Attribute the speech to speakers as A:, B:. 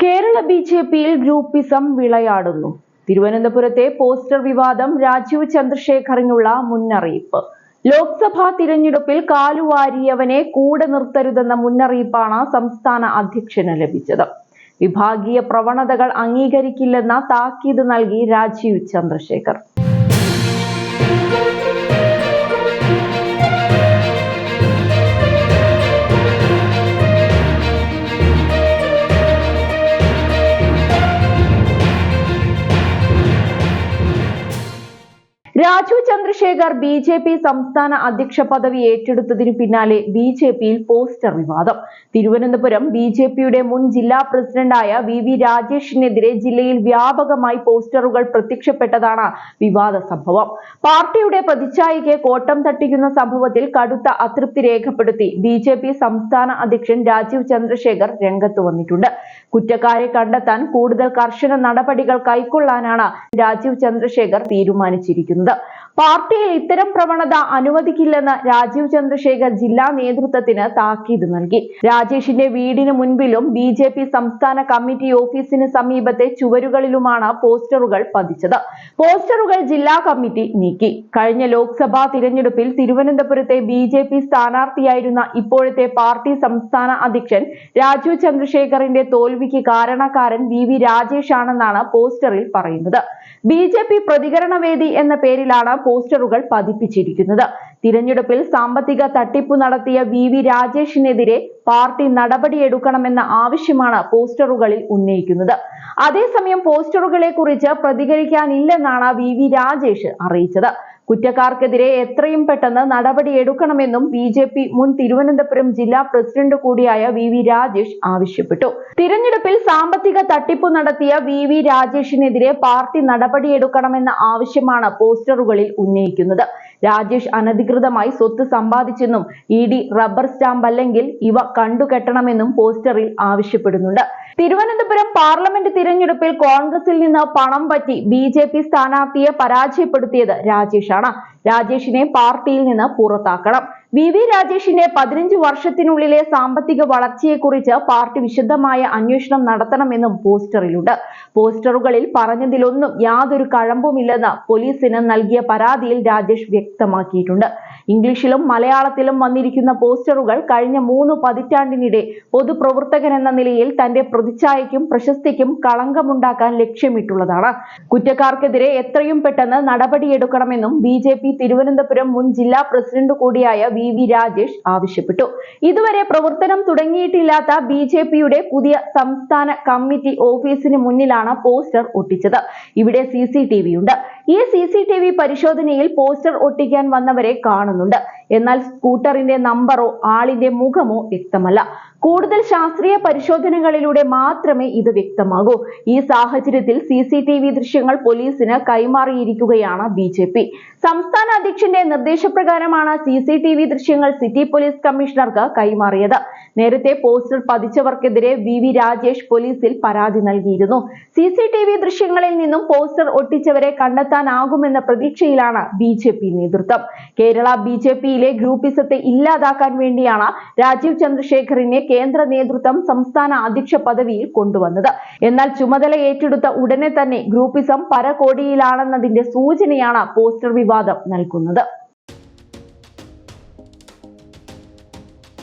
A: കേരള ബിജെപിയിൽ ഗ്രൂപ്പിസം വിളയാടുന്നു. തിരുവനന്തപുരത്തെ പോസ്റ്റർ വിവാദം രാജീവ് ചന്ദ്രശേഖറിനുള്ള മുന്നറിയിപ്പ്. ലോക്സഭാ തിരഞ്ഞെടുപ്പിൽ കാലുവാരിയവനെ കൂടെ നിർത്തരുതെന്ന മുന്നറിയിപ്പാണ് സംസ്ഥാന അധ്യക്ഷന് ലഭിച്ചത്. വിഭാഗീയ പ്രവണതകൾ അംഗീകരിക്കില്ലെന്ന താക്കീത് നൽകി രാജീവ് ചന്ദ്രശേഖർ. രാജീവ് ചന്ദ്രശേഖർ ബിജെപി സംസ്ഥാന അധ്യക്ഷ പദവി ഏറ്റെടുത്തതിനു പിന്നാലെ ബിജെപിയിൽ പോസ്റ്റർ വിവാദം. തിരുവനന്തപുരം ബിജെപിയുടെ മുൻ ജില്ലാ പ്രസിഡന്റായ വി രാജേഷിനെതിരെ ജില്ലയിൽ വ്യാപകമായി പോസ്റ്ററുകൾ പ്രത്യക്ഷപ്പെട്ടതാണ് വിവാദ സംഭവം. പാർട്ടിയുടെ പ്രതിച്ഛായയ്ക്ക് കോട്ടം തട്ടിക്കുന്ന സംഭവത്തിൽ കടുത്ത അതൃപ്തി രേഖപ്പെടുത്തി ബിജെപി സംസ്ഥാന അധ്യക്ഷൻ രാജീവ് ചന്ദ്രശേഖർ രംഗത്ത് വന്നിട്ടുണ്ട്. കുറ്റക്കാരെ കണ്ടെത്താൻ കൂടുതൽ കർശന നടപടികൾ കൈക്കൊള്ളാനാണ് രാജീവ് ചന്ദ്രശേഖർ തീരുമാനിച്ചിരിക്കുന്നത്. പാർട്ടിയിൽ ഇത്തരം പ്രവണത അനുവദിക്കില്ലെന്ന് രാജീവ് ചന്ദ്രശേഖർ ജില്ലാ നേതൃത്വത്തിന് താക്കീത് നൽകി. രാജേഷിന്റെ വീടിന് മുൻപിലും ബിജെപി സംസ്ഥാന കമ്മിറ്റി ഓഫീസിന് സമീപത്തെ ചുവരുകളിലുമാണ് പോസ്റ്ററുകൾ പതിച്ചത്. പോസ്റ്ററുകൾ ജില്ലാ കമ്മിറ്റി നീക്കി. കഴിഞ്ഞ ലോക്സഭാ തിരഞ്ഞെടുപ്പിൽ തിരുവനന്തപുരത്തെ ബിജെപി സ്ഥാനാർത്ഥിയായിരുന്ന ഇപ്പോഴത്തെ പാർട്ടി സംസ്ഥാന അധ്യക്ഷൻ രാജീവ് ചന്ദ്രശേഖറിന്റെ തോൽവിക്ക് കാരണക്കാരൻ വി രാജേഷ് ആണെന്നാണ് പോസ്റ്ററിൽ പറയുന്നത്. ബിജെപി പ്രതികരണ വേദി എന്ന പേരിലാണ് പോസ്റ്ററുകൾ പതിപ്പിച്ചിരിക്കുന്നത്. തിരഞ്ഞെടുപ്പിൽ സാമ്പത്തിക തട്ടിപ്പ് നടത്തിയ വി രാജേഷിനെതിരെ പാർട്ടി നടപടിയെടുക്കണമെന്ന ആവശ്യമാണ് പോസ്റ്ററുകളിൽ ഉന്നയിക്കുന്നത്. അതേസമയം പോസ്റ്ററുകളെ കുറിച്ച് പ്രതികരിക്കാനില്ലെന്നാണ് വി രാജേഷ് അറിയിച്ചത്. കുറ്റക്കാർക്കെതിരെ എത്രയും പെട്ടെന്ന് നടപടിയെടുക്കണമെന്നും ബിജെപി മുൻ തിരുവനന്തപുരം ജില്ലാ പ്രസിഡന്റ് കൂടിയായ വി രാജേഷ് ആവശ്യപ്പെട്ടു. തിരഞ്ഞെടുപ്പിൽ സാമ്പത്തിക തട്ടിപ്പ് നടത്തിയ വി രാജേഷിനെതിരെ പാർട്ടി നടപടിയെടുക്കണമെന്ന ആവശ്യമാണ് പോസ്റ്ററുകളിൽ ഉന്നയിക്കുന്നത്. രാജേഷ് അനധികൃതമായി സ്വത്ത് സമ്പാദിച്ചെന്നും ഇഡി റബ്ബർ സ്റ്റാമ്പ് അല്ലെങ്കിൽ ഇവ കണ്ടുകെട്ടണമെന്നും പോസ്റ്ററിൽ ആവശ്യപ്പെടുന്നുണ്ട്. തിരുവനന്തപുരം പാർലമെന്റ് തിരഞ്ഞെടുപ്പിൽ കോൺഗ്രസിൽ നിന്ന് പണം പറ്റി ബിജെപി സ്ഥാനാർത്ഥിയെ പരാജയപ്പെടുത്തിയത് രാജേഷാണ്. രാജേഷിനെ പാർട്ടിയിൽ നിന്ന് പുറത്താക്കണം. വി രാജേഷിന്റെ 15 വർഷത്തിനുള്ളിലെ സാമ്പത്തിക വളർച്ചയെക്കുറിച്ച് പാർട്ടി വിശദമായ അന്വേഷണം നടത്തണമെന്നും പോസ്റ്ററിലുണ്ട്. പോസ്റ്ററുകളിൽ പറഞ്ഞതിലൊന്നും യാതൊരു കഴമ്പുമില്ലെന്ന് പോലീസിന് നൽകിയ പരാതിയിൽ രാജേഷ് വ്യക്തമാക്കിയിട്ടുണ്ട്. ഇംഗ്ലീഷിലും മലയാളത്തിലും വന്നിരിക്കുന്ന പോസ്റ്ററുകൾ കഴിഞ്ഞ 3 പതിറ്റാണ്ടിനിടെ പൊതുപ്രവർത്തകൻ എന്ന നിലയിൽ തന്റെ പ്രതിച്ഛായയ്ക്കും പ്രശസ്തിക്കും കളങ്കമുണ്ടാക്കാൻ ലക്ഷ്യമിട്ടുള്ളതാണ്. കുറ്റക്കാർക്കെതിരെ എത്രയും പെട്ടെന്ന് നടപടിയെടുക്കണമെന്നും ബിജെപി തിരുവനന്തപുരം മുൻ ജില്ലാ പ്രസിഡന്റ് കൂടിയായ വി രാജേഷ് ആവശ്യപ്പെട്ടു. ഇതുവരെ പ്രവർത്തനം തുടങ്ങിയിട്ടില്ലാത്ത ബിജെപിയുടെ പുതിയ സംസ്ഥാന കമ്മിറ്റി ഓഫീസിന് മുന്നിലാണ് പോസ്റ്റർ ഒട്ടിച്ചത്. ഇവിടെ CCTV ഉണ്ട്. ഈ CCTV പരിശോധനയിൽ പോസ്റ്റർ ഒട്ടിക്കാൻ വന്നവരെ കാണുന്നുണ്ട്. എന്നാൽ സ്കൂട്ടറിന്റെ നമ്പറോ ആളിന്റെ മുഖമോ വ്യക്തമല്ല. കൂടുതൽ ശാസ്ത്രീയ പരിശോധനകളിലൂടെ മാത്രമേ ഇത് വ്യക്തമാകൂ. ഈ സാഹചര്യത്തിൽ CCTV ദൃശ്യങ്ങൾ പോലീസിന് കൈമാറിയിരിക്കുകയാണ് ബിജെപി. സംസ്ഥാന അധ്യക്ഷന്റെ നിർദ്ദേശപ്രകാരമാണ് CCTV ദൃശ്യങ്ങൾ സിറ്റി പോലീസ് കമ്മീഷണർക്ക് കൈമാറിയത്. നേരത്തെ പോസ്റ്റർ പതിച്ചവർക്കെതിരെ വി രാജേഷ് പോലീസിൽ പരാതി നൽകിയിരുന്നു. CCTV ദൃശ്യങ്ങളിൽ നിന്നും പോസ്റ്റർ ഒട്ടിച്ചവരെ കണ്ടെത്താനാകുമെന്ന പ്രതീക്ഷയിലാണ് ബിജെപി നേതൃത്വം. കേരള ബിജെപിയിലെ ഗ്രൂപ്പിസത്തെ ഇല്ലാതാക്കാൻ വേണ്ടിയാണ് രാജീവ് ചന്ദ്രശേഖറിനെ കേന്ദ്ര നേതൃത്വം സംസ്ഥാന അധ്യക്ഷ പദവിയിൽ കൊണ്ടുവന്നത്. എന്നാൽ ചുമതല ഏറ്റെടുത്ത ഉടനെ തന്നെ ഗ്രൂപ്പിസം പരകോടിയിലാണെന്നതിന്റെ സൂചനയാണ് പോസ്റ്റർ വിവാദം നൽകുന്നത്.